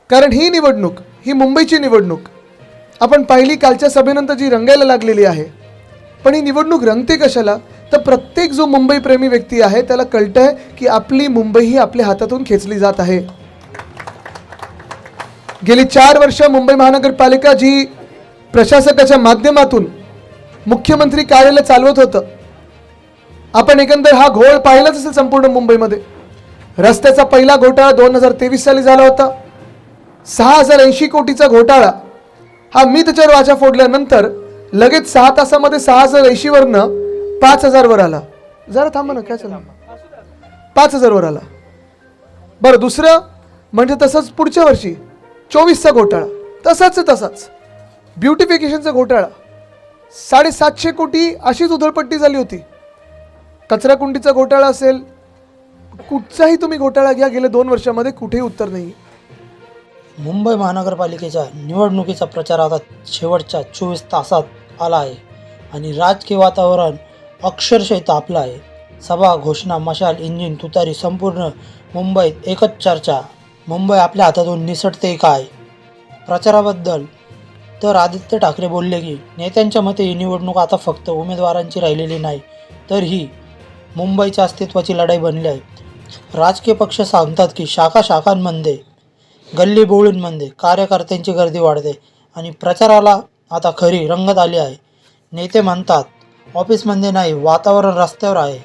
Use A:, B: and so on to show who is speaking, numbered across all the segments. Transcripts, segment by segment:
A: कारण ही निवडणूक, ही मुंबईची निवडणूक आपण पाहिली कालच्या सभेनंतर जी रंगायला लागलेली आहे. पण ही निवडणूक रंगते कशाला? तर प्रत्येक जो मुंबई प्रेमी व्यक्ती आहे त्याला कळतंय की आपली मुंबई ही आपल्या हातातून खेचली जात आहे. गेली 4 वर्ष मुंबई महानगरपालिका जी प्रशासकाच्या माध्यमातून मुख्यमंत्री कार्यालय चालवत होतं, आपण एकंदर हा घोळ पाहिलाच असेल संपूर्ण मुंबईमध्ये. रस्त्याचा पहिला घोटाळा 2023 साली झाला होता. 6080 कोटीचा घोटाळा हा मी त्याच्यावर वाचा फोडल्यानंतर लगेच 6 तासामध्ये 6080 वरनं 5000 वर आला. जरा थांबा ना, काय चाललं? 5000 वर आला. बरं, दुसरं म्हणजे तसंच पुढच्या वर्षी 24चा घोटाळा, तसाच ब्युटिफिकेशनचा घोटाळा 750 कोटी अशीच उधळपट्टी झाली होती. कचरा कुंडीचा घोटाळा असेल, कुठचाही तुम्ही घोटाळा घ्या, गेल्या 2 वर्षामध्ये कुठेही उत्तर नाही.
B: मुंबई महानगरपालिकेच्या निवडणुकीचा प्रचार आता शेवटच्या 24 तासात आला आहे आणि राजकीय वातावरण अक्षरशः तापलं आहे. सभा, घोषणा, मशाल, इंजिन, तुतारी, संपूर्ण मुंबईत एकच चर्चा. मुंबई आपल्या हातातून निसटते काय? प्रचाराबद्दल तर आदित्य ठाकरे बोलले की नेत्यांच्या मते ही निवडणूक आता फक्त उमेदवारांची राहिलेली नाही, तर ही मुंबईच्या अस्तित्वाची लढाई बनली आहे. राजकीय पक्ष सांगतात की शाखांमध्ये, गल्ली बोळींमध्ये कार्यकर्त्यांची गर्दी वाढते आणि प्रचाराला आता खरी रंगत आली आहे. नेते म्हणतात ऑफिसमध्ये नाही, वातावरण रस्त्यावर आहे.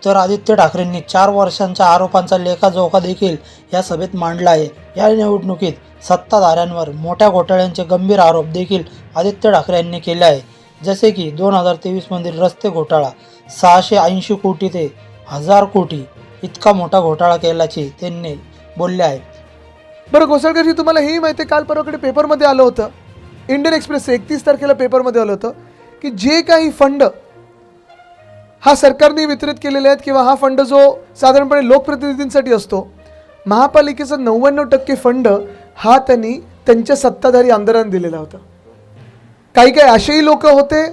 B: तर आदित्य ठाकरेंनी 4 वर्षांच्या आरोपांचा लेखाजोखा देखील या सभेत मांडला आहे. या निवडणुकीत सत्ताधाऱ्यांवर मोठ्या घोटाळ्यांचे गंभीर आरोप देखील आदित्य ठाकरे यांनी केले आहे. जसे की 2023 मधील रस्ते घोटाळा, 680 कोटी ते 1000 कोटी इतका मोठा घोटाळा केल्याचे त्यांनी बोलले आहे.
A: बरं घोसाळकरजी, तुम्हाला हेही माहिती आहे, काल परवाकडे पेपरमध्ये आलं होतं, इंडियन एक्सप्रेस 31 तारखेला पेपरमध्ये आलं होतं की जे काही फंड हा सरकारने वितरित केलेले आहेत किंवा हा फंड जो साधारणपणे लोकप्रतिनिधींसाठी असतो, महापालिकेचा 99% फंड हा त्यांनी त्यांच्या सत्ताधारी आमदारांनी दिलेला होता. काही असेही लोक होते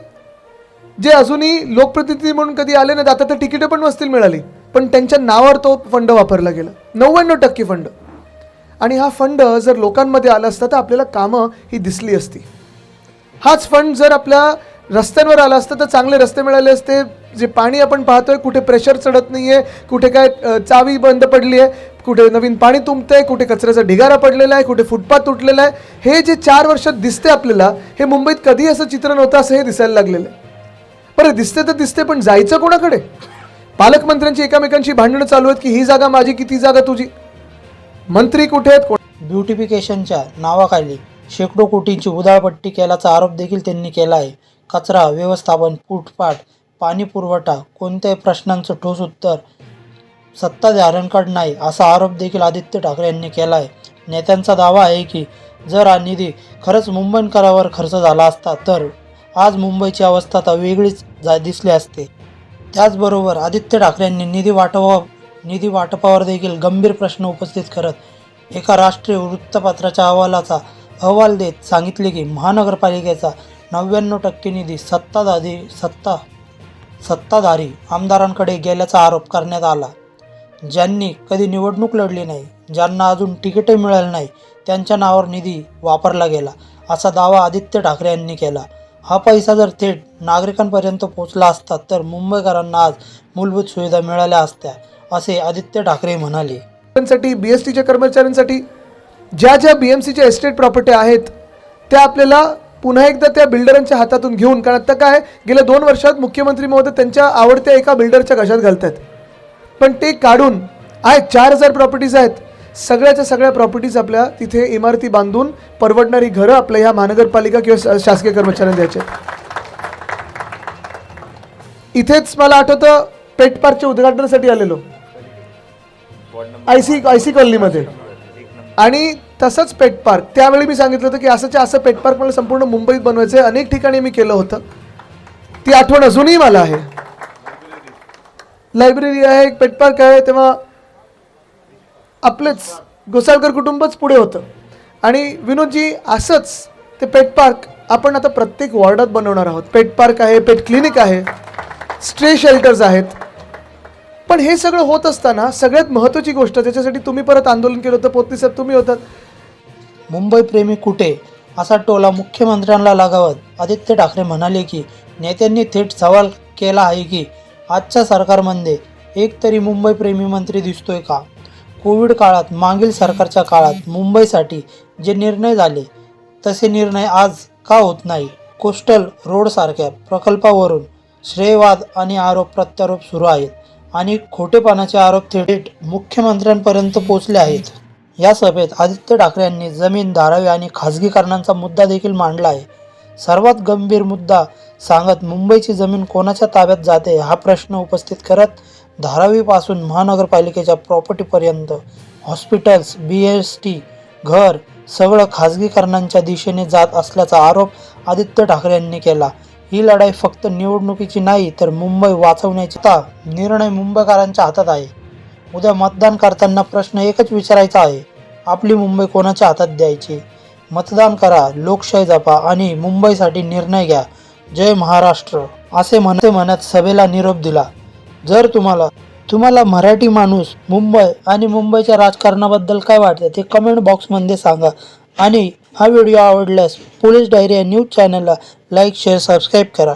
A: जे अजूनही लोकप्रतिनिधी म्हणून कधी आले नाहीत, आता तर तिकीटं पण नसतील मिळाली, पण त्यांच्या नावावर तो फंड वापरला गेला, 99% फंड. आणि हा फंड जर लोकांमध्ये आला असता तर आपल्याला कामं ही दिसली असती. हाच फंड जर आपल्या रस्त्यांवर आला असता तर चांगले रस्ते मिळाले असते. जे पाणी आपण पाहतोय, कुठे प्रेशर चढत नाही आहे, कुठे काय चावी बंद पडली आहे, कुठे नवीन पाणी तुंबतंय, कुठे कचऱ्याचा ढिगारा पडलेला आहे, कुठे फुटपाथ तुटलेला आहे, हे जे 4 वर्षात दिसते आपल्याला, हे मुंबईत कधी असं चित्र नव्हतं असं हे दिसायला लागलेलं आहे. बरं, दिसते तर दिसते, पण जायचं कोणाकडे? पालकमंत्र्यांची एकमेकांची भांडणं चालू आहेत की ही जागा माझी की ती जागा तुझी. मंत्री कुठे आहेत?
B: ब्युटिफिकेशनच्या नावाखाली शेकडो कोटींची उधळपट्टी केल्याचा आरोप देखील त्यांनी केला आहे. कचरा व्यवस्थापन, फुटपाथ, पाणी पुरवठा, कोणत्याही प्रश्नांचं ठोस उत्तर सत्ताधाऱ्यांकडे नाही असा आरोप देखील आदित्य ठाकरे यांनी केला आहे. नेत्यांचा दावा आहे की जर हा निधी खरंच मुंबईकरांवर खर्च झाला असता तर आज मुंबईची अवस्था तर वेगळीच दिसली असते. त्याचबरोबर आदित्य ठाकरे यांनी निधी वाटपावर देखील गंभीर प्रश्न उपस्थित करत एका राष्ट्रीय वृत्तपत्राच्या अहवाल देत सांगितले की महानगरपालिकेचा 99% निधी सत्ताधारी आमदारांकडे गेल्याचा आरोप करण्यात आला. ज्यांनी कधी निवडणूक लढली नाही, ज्यांना अजून तिकीटही मिळालं नाही, त्यांच्या नावावर निधी वापरला गेला असा दावा आदित्य ठाकरे यांनी केला. हा पैसा जर थेट नागरिकांपर्यंत पोहोचला असता तर मुंबईकरांना आज मूलभूत सुविधा मिळाल्या असत्या असे आदित्य ठाकरे म्हणाले.
A: BSTच्या कर्मचाऱ्यांसाठी ज्या BMCच्या एस्टेट प्रॉपर्टी आहेत त्या आपल्याला पुन्हा एकदा त्या बिल्डरांच्या हातातून घेऊन, कारण आता काय गेल्या 2 वर्षात मुख्यमंत्री महोदय त्यांच्या आवडत्या एका बिल्डरच्या घशात घालतात, पण ते काढून आहेत 4000 प्रॉपर्टीज आहेत. सगळ्याच्या सगळ्या प्रॉपर्टीज आपल्या तिथे इमारती बांधून परवडणारी घरं आपल्या ह्या महानगरपालिका किंवा शासकीय कर्मचाऱ्यांना द्यायचे. इथेच मला आठवतं पेट पार्कच्या उद्घाटनासाठी आलेलो आयसी कॉलनीमध्ये, आणि तसंच पेट पार्क त्यावेळी मी सांगितलं होतं की असं पेट पार्क मला संपूर्ण मुंबईत बनवायचं आहे. अनेक ठिकाणी मी केलं होतं, ती आठवण अजूनही मला आहे. लायब्ररी आहे, एक पेट पार्क आहे. तेव्हा आपलेच घोसाळकर कुटुंबच पुढे होतं. आणि विनोदजी, असंच ते पेट पार्क आपण आता प्रत्येक वॉर्डात बनवणार आहोत. पेट पार्क आहे, पेट क्लिनिक आहे, स्ट्रे शेल्टर्स आहेत. पण हे सगळं होत असताना सगळ्यात महत्त्वाची गोष्ट, त्याच्यासाठी तुम्ही परत आंदोलन केलं होतं, पोतनी साहेब तुम्ही होतात,
B: मुंबई प्रेमी कुठे असा टोला मुख्यमंत्र्यांना लगावत आदित्य ठाकरे म्हणाले की नेत्यांनी थेट सवाल केला आहे की आजच्या सरकारमध्ये एक तरी मुंबई प्रेमी मंत्री दिसतोय का? कोविड काळात मागील सरकारच्या काळात मुंबईसाठी जे निर्णय झाले तसे निर्णय आज का होत नाही? कोस्टल रोडसारख्या प्रकल्पावरून श्रेयवाद आणि आरोप प्रत्यारोप सुरू आहेत आणि खोटेपणाचे आरोप थेट मुख्यमंत्र्यांपर्यंत पोहोचले आहेत. या सभेत आदित्य ठाकरे यांनी जमीन धारावी आणि खाजगीकरणाचा मुद्दा देखील मांडला आहे. सर्वात गंभीर मुद्दा सांगत मुंबईची जमीन कोणाच्या ताब्यात जाते हा प्रश्न उपस्थित करत धारावीपासून महानगरपालिकेच्या प्रॉपर्टीपर्यंत हॉस्पिटल्स, BST, घर सगळं खाजगीकरणांच्या दिशेने जात असल्याचा आरोप आदित्य ठाकरे यांनी केला. ही लढाई फक्त निवडणुकीची नाही तर मुंबई वाचवण्याचा निर्णय मुंबईकरांच्या हातात आहे. उद्या मतदान करताना प्रश्न एकच विचारायचा आहे, आपली मुंबई कोणाच्या हातात द्यायची? मतदान करा, लोकशाही जपा आणि मुंबईसाठी निर्णय घ्या. जय महाराष्ट्र असे म्हणत सभेला निरोप दिला. जर तुम्हाला मराठी माणूस मुंबई आणि मुंबईच्या राजकारणाबद्दल काय वाटतं ते कमेंट बॉक्समध्ये सांगा आणि हा व्हिडिओ आवडल्यास पोलीस डायरी या न्यूज चॅनलला लाईक, शेअर, सबस्क्राईब करा.